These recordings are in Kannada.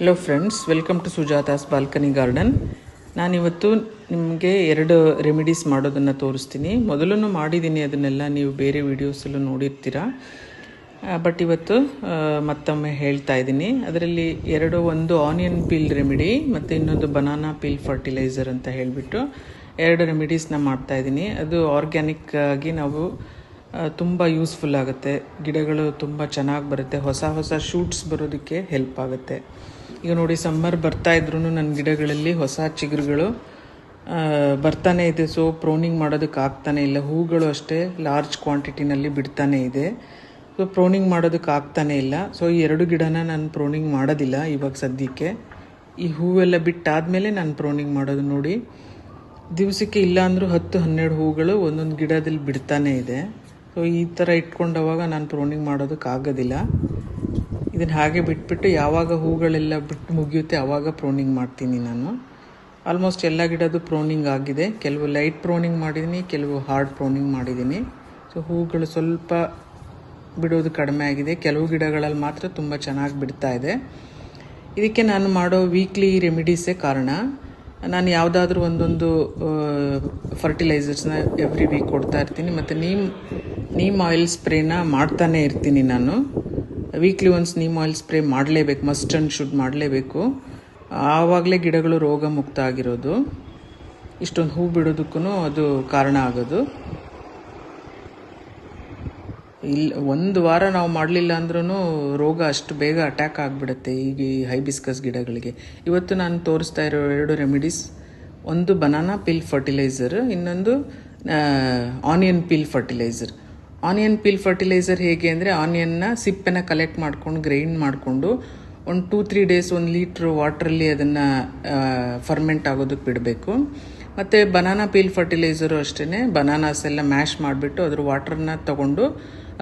Hello friends, welcome to Sujata's balcony garden. ನಾನಿವತ್ತು ನಿಮಗೆ 2 ರೆಮಿಡೀಸ್ ಮಾಡೋದನ್ನು ತೋರಿಸ್ತೀನಿ. ಮೊದಲೂ ಮಾಡಿದ್ದೀನಿ, ಅದನ್ನೆಲ್ಲ ನೀವು ಬೇರೆ ವೀಡಿಯೋಸಲ್ಲೂ ನೋಡಿರ್ತೀರ. ಬಟ್ ಇವತ್ತು ಮತ್ತೊಮ್ಮೆ ಹೇಳ್ತಾ ಇದ್ದೀನಿ. ಅದರಲ್ಲಿ ಒಂದು ಆನಿಯನ್ ಪೀಲ್ ರೆಮಿಡಿ ಮತ್ತು ಇನ್ನೊಂದು ಬನಾನಾ ಪೀಲ್ ಫರ್ಟಿಲೈಸರ್ ಅಂತ ಹೇಳಿಬಿಟ್ಟು 2 ರೆಮಿಡೀಸ್ನ ಮಾಡ್ತಾಯಿದ್ದೀನಿ. ಅದು ಆರ್ಗ್ಯಾನಿಕ್ ಆಗಿ ನಾವು ತುಂಬ ಯೂಸ್ಫುಲ್ ಆಗುತ್ತೆ. ಗಿಡಗಳು ತುಂಬ ಚೆನ್ನಾಗಿ ಬರುತ್ತೆ, ಹೊಸ ಶೂಟ್ಸ್ ಬರೋದಕ್ಕೆ ಹೆಲ್ಪ್ ಆಗುತ್ತೆ. ಈಗ ನೋಡಿ, ಸಮ್ಮರ್ ಬರ್ತಾ ಇದ್ರೂ ನನ್ನ ಗಿಡಗಳಲ್ಲಿ ಹೊಸ ಚಿಗುರುಗಳು ಬರ್ತಾನೆ ಇದೆ. ಸೊ ಪ್ರೋನಿಂಗ್ ಮಾಡೋದಕ್ಕೆ ಆಗ್ತಾನೆ ಇಲ್ಲ. ಹೂಗಳು ಅಷ್ಟೇ ಲಾರ್ಜ್ ಕ್ವಾಂಟಿಟಿನಲ್ಲಿ ಬಿಡ್ತಾನೆ ಇದೆ. ಸೊ ಪ್ರೋನಿಂಗ್ ಮಾಡೋದಕ್ಕೆ ಆಗ್ತಾನೆ ಇಲ್ಲ. ಸೊ ಈ 2 ಗಿಡನ ನಾನು ಪ್ರೋನಿಂಗ್ ಮಾಡೋದಿಲ್ಲ ಇವಾಗ ಸದ್ಯಕ್ಕೆ. ಈ ಹೂವೆಲ್ಲ ಬಿಟ್ಟಾದಮೇಲೆ ನಾನು ಪ್ರೋನಿಂಗ್ ಮಾಡೋದು. ನೋಡಿ, ದಿವಸಕ್ಕೆ ಇಲ್ಲ ಅಂದರೂ 10-12 ಹೂಗಳು ಒಂದೊಂದು ಗಿಡದಲ್ಲಿ ಬಿಡ್ತಾನೆ ಇದೆ. ಸೊ ಈ ಥರ ಇಟ್ಕೊಂಡವಾಗ ನಾನು ಪ್ರೋನಿಂಗ್ ಮಾಡೋದಕ್ಕಾಗೋದಿಲ್ಲ. ಇದನ್ನು ಹಾಗೆ ಬಿಟ್ಬಿಟ್ಟು ಯಾವಾಗ ಹೂಗಳೆಲ್ಲ ಬಿಟ್ಟು ಮುಗಿಯುತ್ತೆ ಆವಾಗ ಪ್ರೋನಿಂಗ್ ಮಾಡ್ತೀನಿ ನಾನು. ಆಲ್ಮೋಸ್ಟ್ ಎಲ್ಲ ಗಿಡದ್ದು ಪ್ರೋನಿಂಗ್ ಆಗಿದೆ. ಕೆಲವು ಲೈಟ್ ಪ್ರೋನಿಂಗ್ ಮಾಡಿದ್ದೀನಿ, ಕೆಲವು ಹಾರ್ಡ್ ಪ್ರೋನಿಂಗ್ ಮಾಡಿದ್ದೀನಿ. ಸೊ ಹೂಗಳು ಸ್ವಲ್ಪ ಬಿಡೋದು ಕಡಿಮೆ ಆಗಿದೆ. ಕೆಲವು ಗಿಡಗಳಲ್ಲಿ ಮಾತ್ರ ತುಂಬ ಚೆನ್ನಾಗಿ ಬಿಡ್ತಾ ಇದೆ. ಇದಕ್ಕೆ ನಾನು ಮಾಡೋ ವೀಕ್ಲಿ ರೆಮಿಡೀಸೇ ಕಾರಣ. ನಾನು ಯಾವುದಾದ್ರೂ ಒಂದೊಂದು ಫರ್ಟಿಲೈಸರ್ಸ್ನ ಎವ್ರಿ ವೀಕ್ ಕೊಡ್ತಾ ಇರ್ತೀನಿ. ಮತ್ತು ನೀಮ್ ಆಯಿಲ್ ಸ್ಪ್ರೇನ ಮಾಡ್ತಾನೆ ಇರ್ತೀನಿ ನಾನು. Weekly once neem oil spray ಮಾಡಲೇಬೇಕು, ಮಸ್ಟ್ ಆ್ಯಂಡ್ ಶುಡ್ ಮಾಡಲೇಬೇಕು. ಆವಾಗಲೇ ಗಿಡಗಳು ರೋಗ ಮುಕ್ತ ಆಗಿರೋದು. ಇಷ್ಟೊಂದು ಹೂ ಬಿಡೋದಕ್ಕೂ ಅದು ಕಾರಣ ಆಗೋದು. ಒಂದು ವಾರ ನಾವು ಮಾಡಲಿಲ್ಲ ಅಂದ್ರೂ ರೋಗ ಅಷ್ಟು ಬೇಗ ಅಟ್ಯಾಕ್ ಆಗಿಬಿಡುತ್ತೆ ಈಗ ಈ ಹೈಬಿಸ್ಕಸ್ ಗಿಡಗಳಿಗೆ. ಇವತ್ತು ನಾನು ತೋರಿಸ್ತಾ ಇರೋ 2 ರೆಮಿಡೀಸ್, ಒಂದು ಬನಾನಾ ಪೀಲ್ ಫರ್ಟಿಲೈಸರ್, ಇನ್ನೊಂದು onion peel fertiliser. Onion peel fertiliser ಹೇಗೆ ಅಂದರೆ, ಆನಿಯನ್ನ ಸಿಪ್ಪೆನ ಕಲೆಕ್ಟ್ ಮಾಡ್ಕೊಂಡು ಗ್ರೈಂಡ್ ಮಾಡಿಕೊಂಡು ಒಂದು 2-3 ಡೇಸ್ 1 ಲೀಟ್ರ್ ವಾಟ್ರಲ್ಲಿ ಅದನ್ನು ಫರ್ಮೆಂಟ್ ಆಗೋದಕ್ಕೆ ಬಿಡಬೇಕು. ಮತ್ತು ಬನಾನಾ ಪೀಲ್ ಫರ್ಟಿಲೈಸರು ಅಷ್ಟೇ, ಬನಾನಾಸ್ ಎಲ್ಲ ಮ್ಯಾಶ್ ಮಾಡಿಬಿಟ್ಟು ಅದ್ರ ವಾಟ್ರನ್ನ ತೊಗೊಂಡು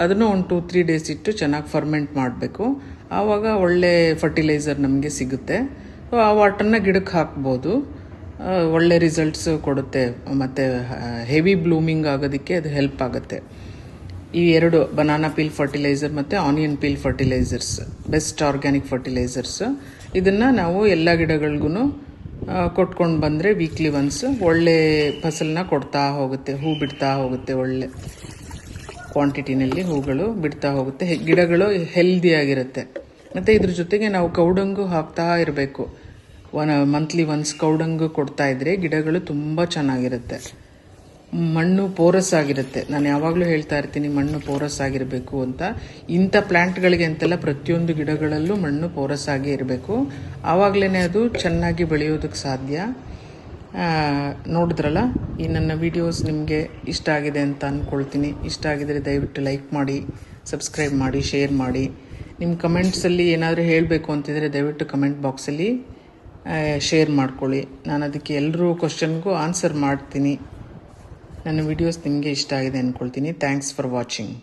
ಅದನ್ನು ಒಂದು 2-3 ಡೇಸ್ ಇಟ್ಟು ಚೆನ್ನಾಗಿ ಫರ್ಮೆಂಟ್ ಮಾಡಬೇಕು. ಆವಾಗ ಒಳ್ಳೆ ಫರ್ಟಿಲೈಸರ್ ನಮಗೆ ಸಿಗುತ್ತೆ. ಸೊ ಆ ವಾಟ್ರನ್ನ ಗಿಡಕ್ಕೆ ಹಾಕ್ಬೋದು, ಒಳ್ಳೆ ರಿಸಲ್ಟ್ಸ್ ಕೊಡುತ್ತೆ. ಮತ್ತು ಹೆವಿ ಬ್ಲೂಮಿಂಗ್ ಆಗೋದಕ್ಕೆ ಅದು ಹೆಲ್ಪ್ ಆಗುತ್ತೆ. ಈ 2 ಬನಾನಾ ಪೀಲ್ ಫರ್ಟಿಲೈಸರ್ ಮತ್ತು onion peel fertilisers best organic fertilisers. ಇದನ್ನು ನಾವು ಎಲ್ಲ ಗಿಡಗಳಿಗೂ ಕೊಟ್ಕೊಂಡು ಬಂದರೆ ವೀಕ್ಲಿ ಒನ್ಸ್ ಒಳ್ಳೆ ಫಸಲನ್ನ ಕೊಡ್ತಾ ಹೋಗುತ್ತೆ. ಹೂ ಬಿಡ್ತಾ ಹೋಗುತ್ತೆ, ಒಳ್ಳೆ ಕ್ವಾಂಟಿಟಿನಲ್ಲಿ ಹೂಗಳು ಬಿಡ್ತಾ ಹೋಗುತ್ತೆ. ಗಿಡಗಳು ಹೆಲ್ದಿಯಾಗಿರುತ್ತೆ. ಮತ್ತು ಇದ್ರ ಜೊತೆಗೆ ನಾವು ಕೌಡಂಗು ಹಾಕ್ತಾ ಇರಬೇಕು. ಮಂತ್ಲಿ ಒನ್ಸ್ ಕೌಡಂಗು ಕೊಡ್ತಾ ಇದ್ರೆ ಗಿಡಗಳು ತುಂಬ ಚೆನ್ನಾಗಿರುತ್ತೆ. ಮಣ್ಣು ಪೋರಸ್ ಆಗಿರುತ್ತೆ. ನಾನು ಯಾವಾಗಲೂ ಹೇಳ್ತಾ ಇರ್ತೀನಿ, ಮಣ್ಣು ಪೋರಸ್ ಆಗಿರಬೇಕು ಅಂತ. ಇಂಥ ಪ್ಲ್ಯಾಂಟ್ಗಳಿಗೆ ಅಂತೆಲ್ಲ ಪ್ರತಿಯೊಂದು ಗಿಡಗಳಲ್ಲೂ ಮಣ್ಣು ಪೋರಸ್ ಆಗೇ ಇರಬೇಕು. ಆವಾಗಲೇ ಅದು ಚೆನ್ನಾಗಿ ಬೆಳೆಯೋದಕ್ಕೆ ಸಾಧ್ಯ. ನೋಡಿದ್ರಲ್ಲ, ಈ ನನ್ನ ವಿಡಿಯೋಸ್ ನಿಮಗೆ ಇಷ್ಟ ಆಗಿದೆ ಅಂತ ಅಂದ್ಕೊಳ್ತೀನಿ. ಇಷ್ಟ ಆಗಿದರೆ ದಯವಿಟ್ಟು ಲೈಕ್ ಮಾಡಿ, ಸಬ್ಸ್ಕ್ರೈಬ್ ಮಾಡಿ, ಶೇರ್ ಮಾಡಿ. ನಿಮ್ಮ ಕಮೆಂಟ್ಸಲ್ಲಿ ಏನಾದರೂ ಹೇಳಬೇಕು ಅಂತಿದ್ರೆ ದಯವಿಟ್ಟು ಕಮೆಂಟ್ ಬಾಕ್ಸಲ್ಲಿ ಶೇರ್ ಮಾಡ್ಕೊಳ್ಳಿ. ನಾನು ಅದಕ್ಕೆ ಎಲ್ಲರೂ ಕ್ವಶನ್ಗೂ ಆನ್ಸರ್ ಮಾಡ್ತೀನಿ. ನನ್ನ ವಿಡಿಯೋಸ್ ನಿಮಗೆ ಇಷ್ಟ ಆಗಿದೆ ಅಂದ್ಕೊಳ್ತೀನಿ. Thanks for watching.